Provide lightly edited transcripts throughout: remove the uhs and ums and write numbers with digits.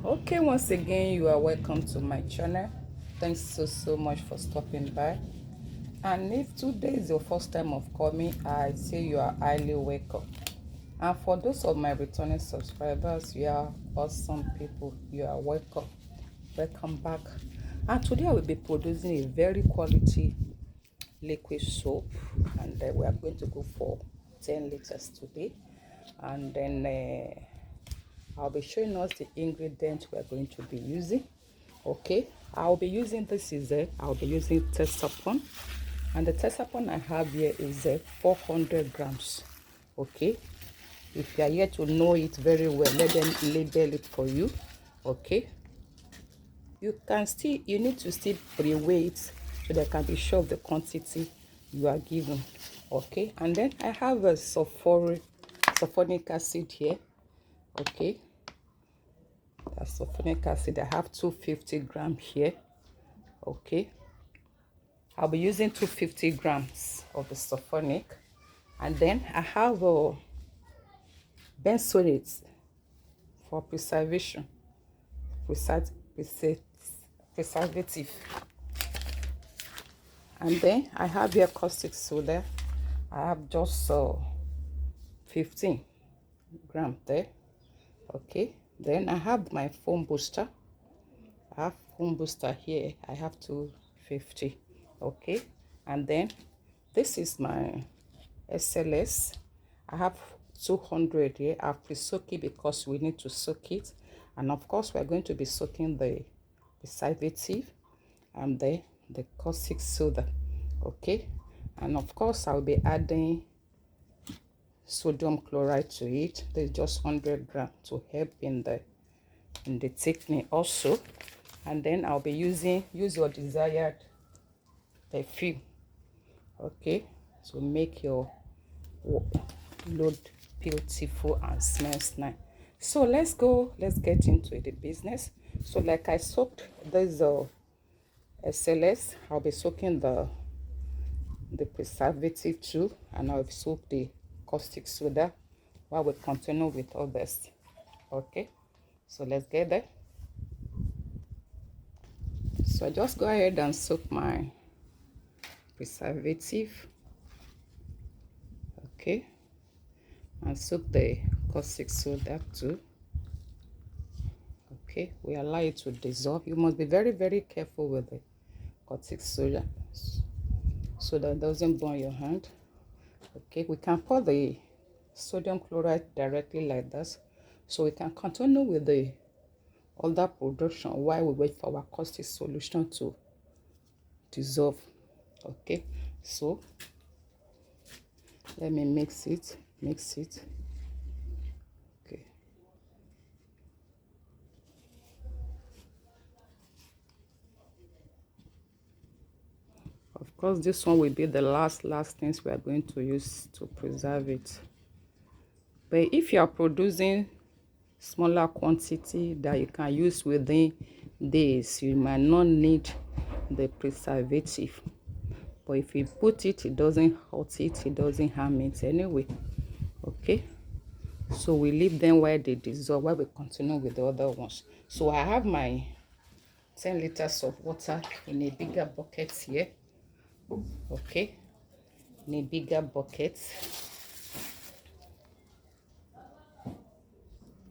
Okay, once again, you are welcome to my channel. Thanks so much for stopping by. And if today is your first time of coming, I say you are highly welcome. And for those of my returning subscribers, you are awesome people. You are welcome. Welcome back. And today I will be producing a very quality liquid soap, and we are going to go for 10 liters today. And then I'll be showing us the ingredients we are going to be using. Okay, I'll be using I'll be using tesapon, and the tesapon I have here is 400 grams. Okay, if you are here to know it very well, let them label it for you. Okay, you need to still pre-weigh it so they can be sure of the quantity you are given. Okay, and then I have a sulfonic acid here. Okay, that's sulfonic acid. I have 250 grams here. Okay, I'll be using 250 grams of the sulfonic, and then I have a benzoate for preservation, preservative, and then I have here caustic soda. I have just 15 grams there. Okay, then I have my foam booster. I have foam booster here. I have 250. Okay, and then this is my SLS. I have 200 here. I've pre-soaked it because we need to soak it, and of course we are going to be soaking the preservative and the caustic soda. Okay, and of course I'll be adding sodium chloride to it. There's just 100 grams to help in the thickening also. And then I'll be use your desired perfume, okay, to make your load beautiful and smells nice. So let's get into the business. So like I soaked this SLS, I'll be soaking the preservative too, and I'll soak the caustic soda while we continue with all this. Okay, so let's get there. So I just go ahead and soak my preservative, okay, and soak the caustic soda too. Okay, we allow it to dissolve. You must be very careful with the caustic soda so that it doesn't burn your hand. Okay, we can pour the sodium chloride directly like this, so we can continue with the other production while we wait for our caustic solution to dissolve. Okay, so let me mix it. Okay, of course this one will be the last things we are going to use to preserve it. But if you are producing smaller quantity that you can use within days, you might not need the preservative. But if you put it, it doesn't hurt it, it doesn't harm it anyway. Okay, so we leave them while they dissolve, while we continue with the other ones. So I have my 10 liters of water in a bigger bucket here. Okay, in a bigger bucket.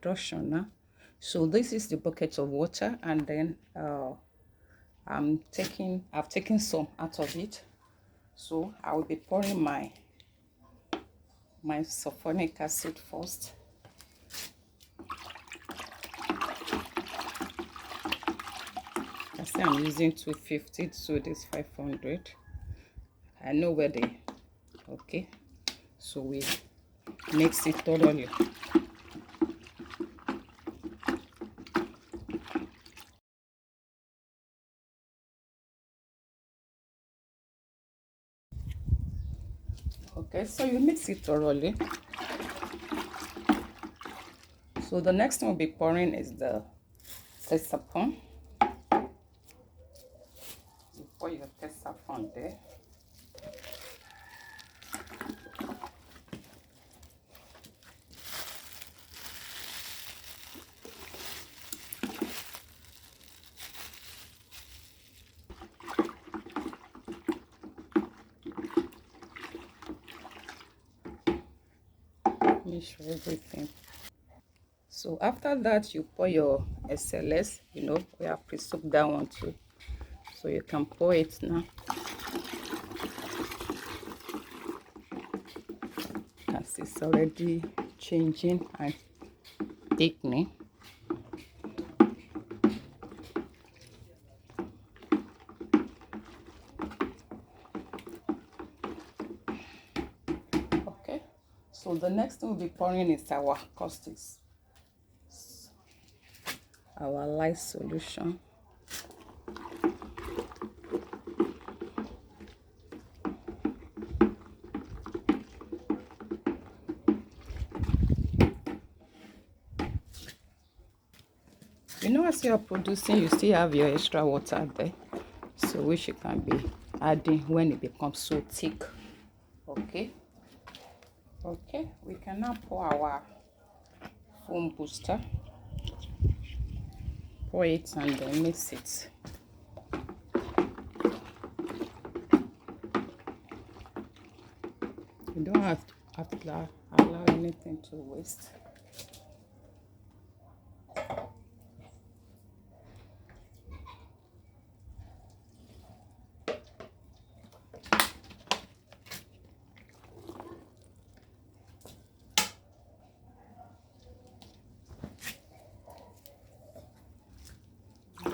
Now, so this is the bucket of water, and then I've taken some out of it. So I will be pouring my sulfonic acid first. I say I'm using 250, so this 500. I know where they. Okay, so we mix it thoroughly. Okay, so you mix it thoroughly. So the next thing we'll be pouring is the tesapon. You pour your tesapon there. finish everything. So after that, you pour your SLS, you know, we have pre-soaked that one too. So you can pour it now. As it's already changing and thickening. Okay, so the next thing we'll be pouring is our caustics, our light solution. You know, as you are producing, you still have your extra water there, so which you can be adding when it becomes so thick. Okay, we can now pour our foam booster, pour it and then mix it. You don't have to allow anything to waste.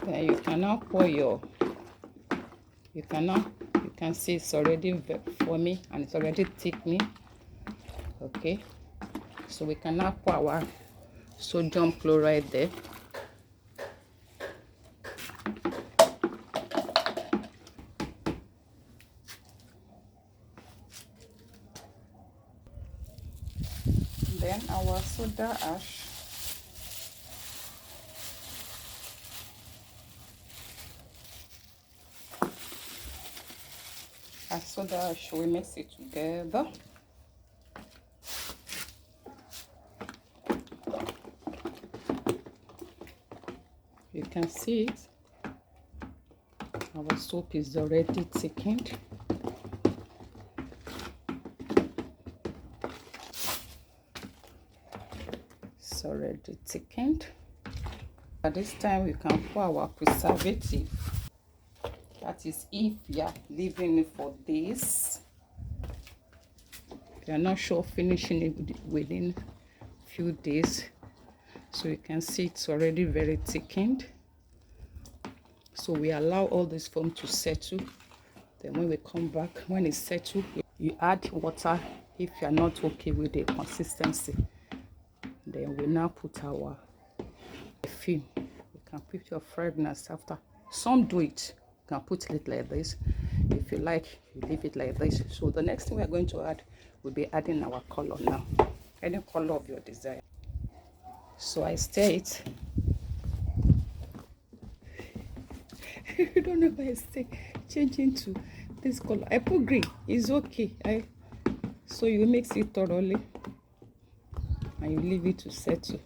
Then you can now pour your, you can see it's already foamy and it's already thickening. Okay, so we can now pour our sodium chloride there. Then our soda ash. Our soda ash, we mix it together. You can see it. Our soap is already thickened. It's already thickened. At this time, we can pour our preservative. That is if you are leaving it for days. You are not sure finishing it within a few days. So you can see it's already very thickened. So we allow all this foam to settle. Then when we come back, when it's settled, you add water if you are not okay with the consistency. Then we now put our perfume. You can put your fragrance after. Some do it. You can put it like this. If you like, you leave it like this. So the next thing we are going to add will be adding our color now. Any color of your desire. So I stir it. I don't know if I stay changing to this color. I put green. It's okay. So you mix it thoroughly and you leave it to settle.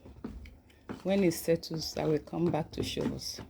When it settles, I will come back to show us.